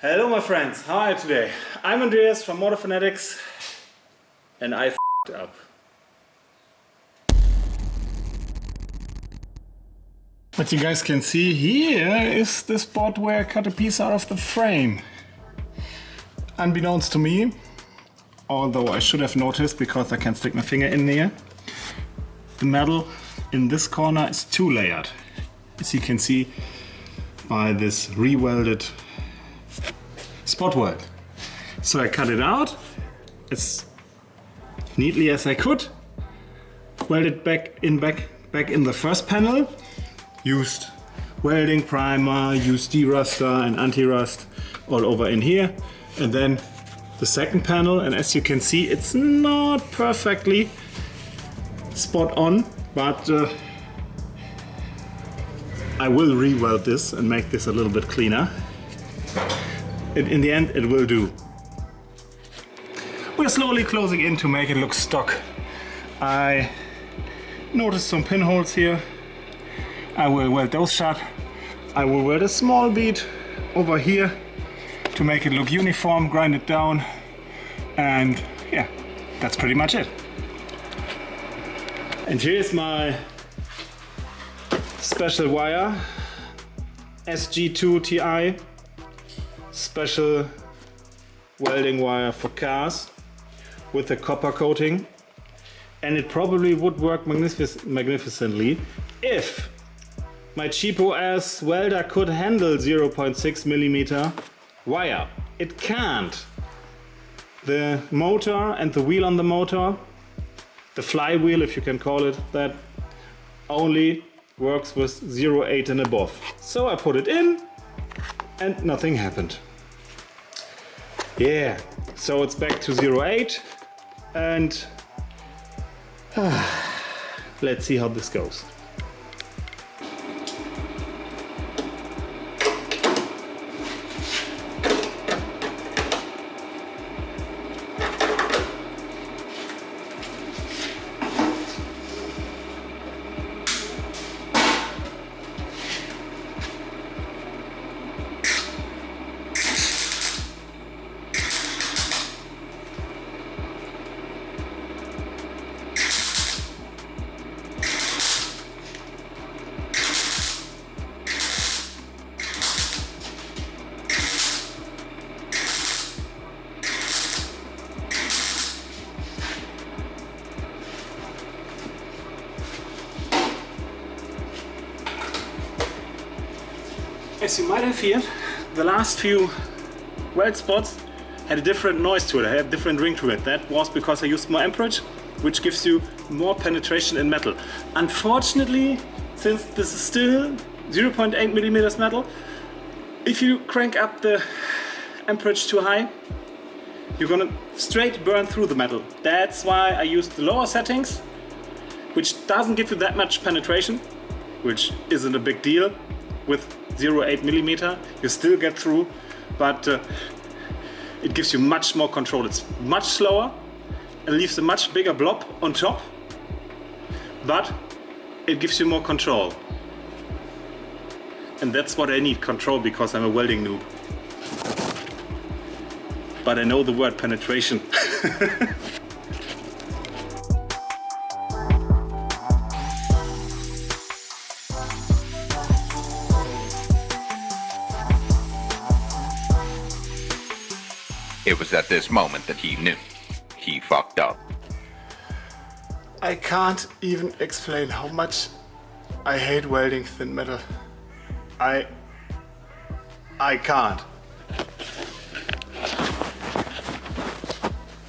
Hello my friends, how are you today? I'm Andreas from Motorfanatics and I f***ed up. What you guys can see here is the spot where I cut a piece out of the frame. Unbeknownst to me, although I should have noticed because I can stick my finger in there, the metal in this corner is two layered, as you can see by this re-welded spot weld. So I cut it out as neatly as I could, welded back in the first panel, used welding primer, used deruster and anti-rust all over in here, and then the second panel, and as you can see it's not perfectly spot on, but I will re-weld this and make this a little bit cleaner. In the end it will do. We're slowly closing in to make it look stock. I noticed some pinholes here. I will weld those shut. I will weld a small bead over here to make it look uniform, grind it down, and yeah, that's pretty much it. And here's my special wire, SG2 Ti. Special welding wire for cars with a copper coating, and it probably would work magnificently if my cheapo ass welder could handle 0.6 millimeter wire. It can't. The motor and the wheel on the motor, the flywheel if you can call it that, only works with 0.8 and above. So I put it in and nothing happened. Yeah, so it's back to 0.8 and let's see how this goes. As you might have heard, the last few weld spots had a different noise to it, I had a different ring to it. That was because I used more amperage, which gives you more penetration in metal. Unfortunately, since this is still 0.8 millimeters metal, if you crank up the amperage too high, you're gonna straight burn through the metal. That's why I used the lower settings, which doesn't give you that much penetration, which isn't a big deal. With 0.8 millimeter, you still get through, but it gives you much more control. It's much slower, it leaves a much bigger blob on top, but it gives you more control. And that's what I need, control, because I'm a welding noob. But I know the word penetration. It was at this moment that he knew he fucked up. I can't even explain how much I hate welding thin metal. I can't.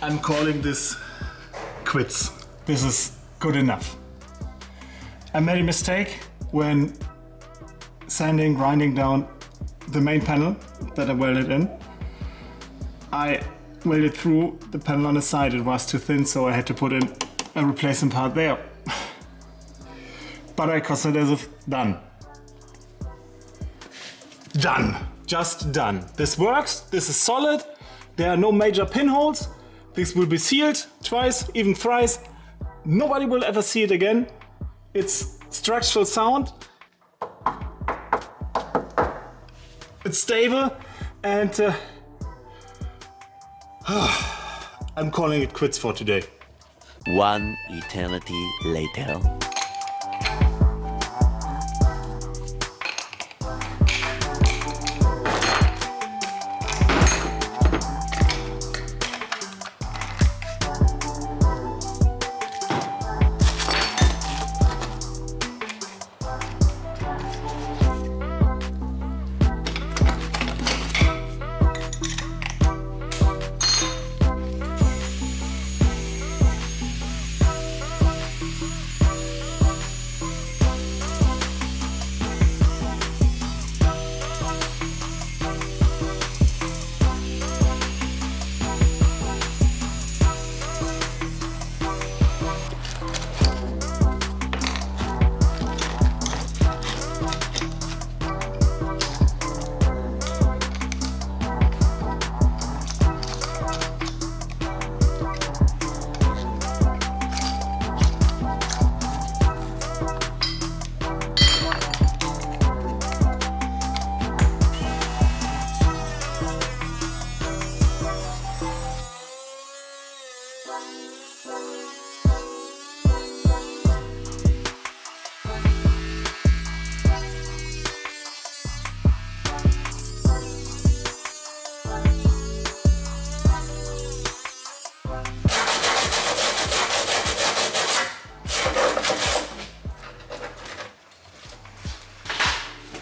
I'm calling this quits. This is good enough. I made a mistake when sanding, grinding down the main panel that I welded in. I welded through the panel on the side. It was too thin, so I had to put in a replacement part there. But I consider this done. Done. Just done. This works. This is solid. There are no major pinholes. This will be sealed twice, even thrice. Nobody will ever see it again. It's structural sound. It's stable. and I'm calling it quits for today. One eternity later.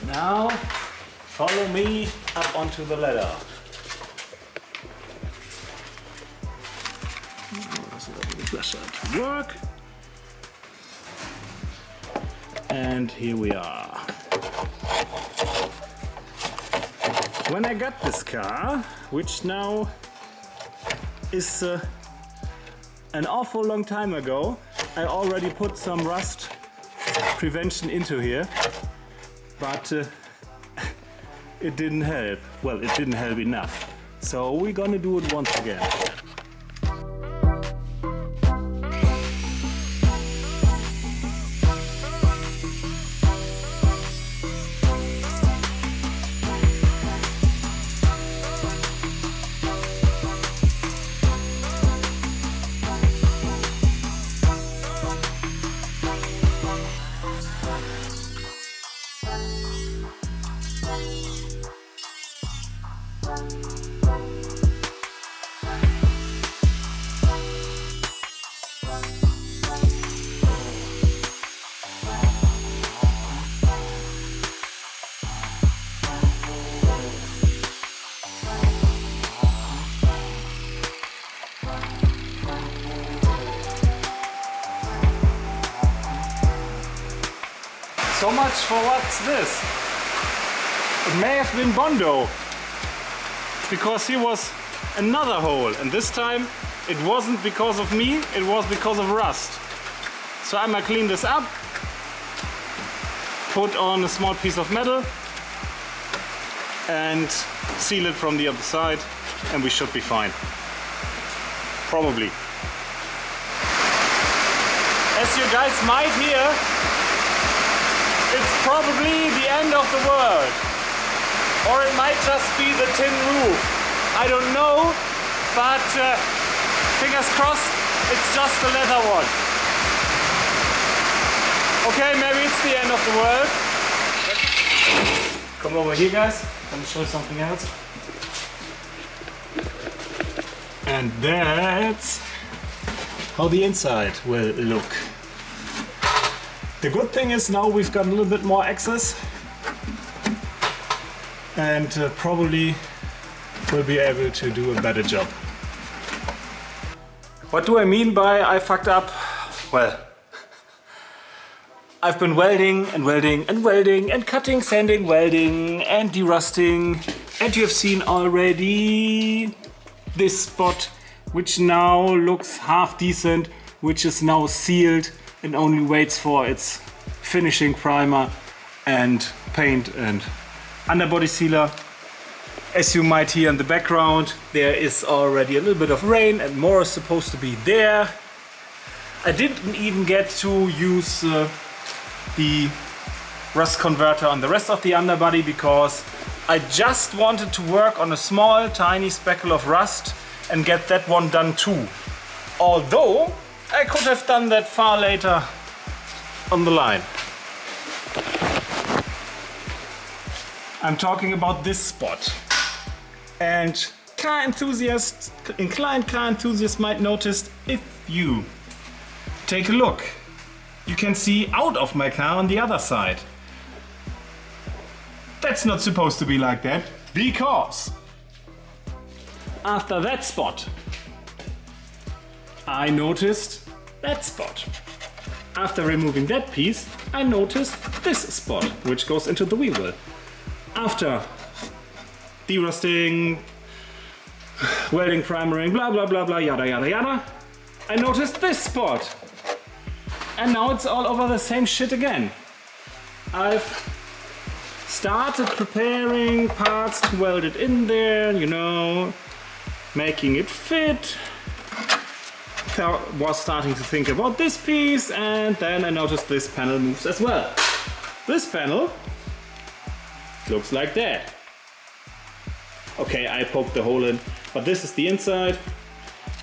Now, follow me up onto the ladder. The flashlight to work. And here we are. When I got this car, which now is an awful long time ago, I already put some rust prevention into here. But it didn't help. Well, it didn't help enough. So we're gonna do it once again. So much for what's this? It may have been Bondo, because he was another hole, and this time it wasn't because of me, it was because of rust. So I'm gonna clean this up, put on a small piece of metal and seal it from the other side, and we should be fine. Probably. As you guys might hear, it's probably the end of the world. Or it might just be the tin roof. I don't know, but fingers crossed, it's just the leather one. Okay, maybe it's the end of the world. Come over here, guys. Let me show you something else. And that's how the inside will look. The good thing is now we've got a little bit more access, and probably will be able to do a better job. What do I mean by I fucked up? Well, I've been welding and welding and welding and cutting, sanding, welding and derusting, and you have seen already this spot, which now looks half decent, which is now sealed and only waits for its finishing primer and paint and underbody sealer. As you might hear in the background, there is already a little bit of rain and more is supposed to be there. I didn't even get to use the rust converter on the rest of the underbody because I just wanted to work on a small, tiny speckle of rust and get that one done too. Although, I could have done that far later on the line. I'm talking about this spot. And inclined car enthusiasts might notice, if you take a look, you can see out of my car on the other side. That's not supposed to be like that, because after that spot, I noticed that spot. After removing that piece, I noticed this spot, which goes into the wheel well. After derusting, welding, primering, blah blah blah blah, yada yada yada, I noticed this spot. And now it's all over the same shit again. I've started preparing parts to weld it in there, you know, making it fit. Was starting to think about this piece, and then I noticed this panel moves as well. This panel looks like that. Okay, I poked the hole in, but this is the inside.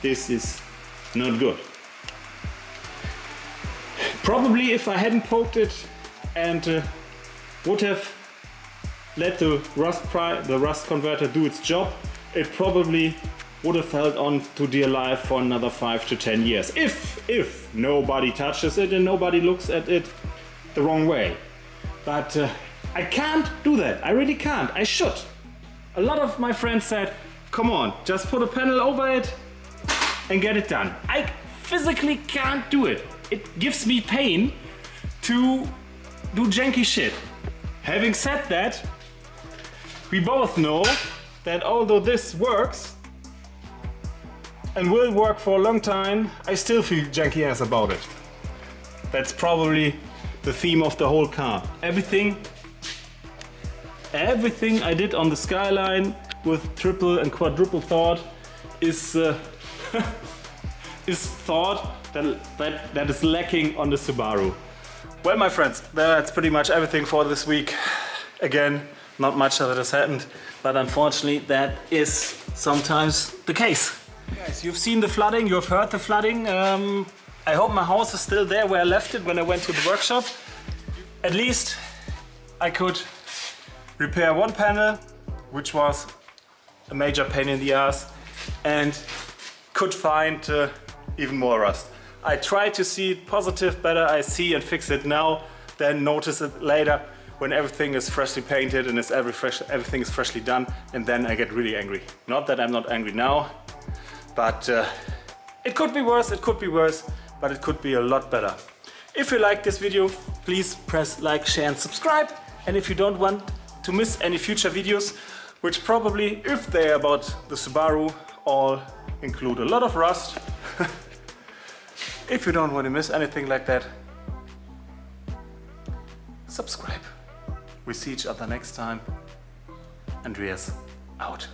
This is not good. Probably if I hadn't poked it and would have let the rust converter do its job, it probably would have held on to dear life for another 5 to 10 years. If nobody touches it and nobody looks at it the wrong way. But I can't do that. I really can't. I should. A lot of my friends said, come on, just put a panel over it and get it done. I physically can't do it. It gives me pain to do janky shit. Having said that, we both know that although this works and will work for a long time, I still feel janky ass about it. That's probably the theme of the whole car. Everything I did on the Skyline with triple and quadruple thought is thought that is lacking on the Subaru. Well, my friends, that's pretty much everything for this week. Again, not much of it has happened, but unfortunately that is sometimes the case. Guys, you've seen the flooding, you've heard the flooding. I hope my house is still there where I left it when I went to the workshop. At least I could repair one panel, which was a major pain in the ass, and could find even more rust. I try to see it positive, better I see and fix it now than notice it later when everything is freshly painted and everything is freshly done, and then I get really angry. Not that I'm not angry now, but it could be worse, but it could be a lot better. If you like this video, please press like, share and subscribe. And if you don't want to miss any future videos, which probably, if they're about the Subaru, all include a lot of rust. If you don't want to miss anything like that, subscribe. We see each other next time. Andreas out.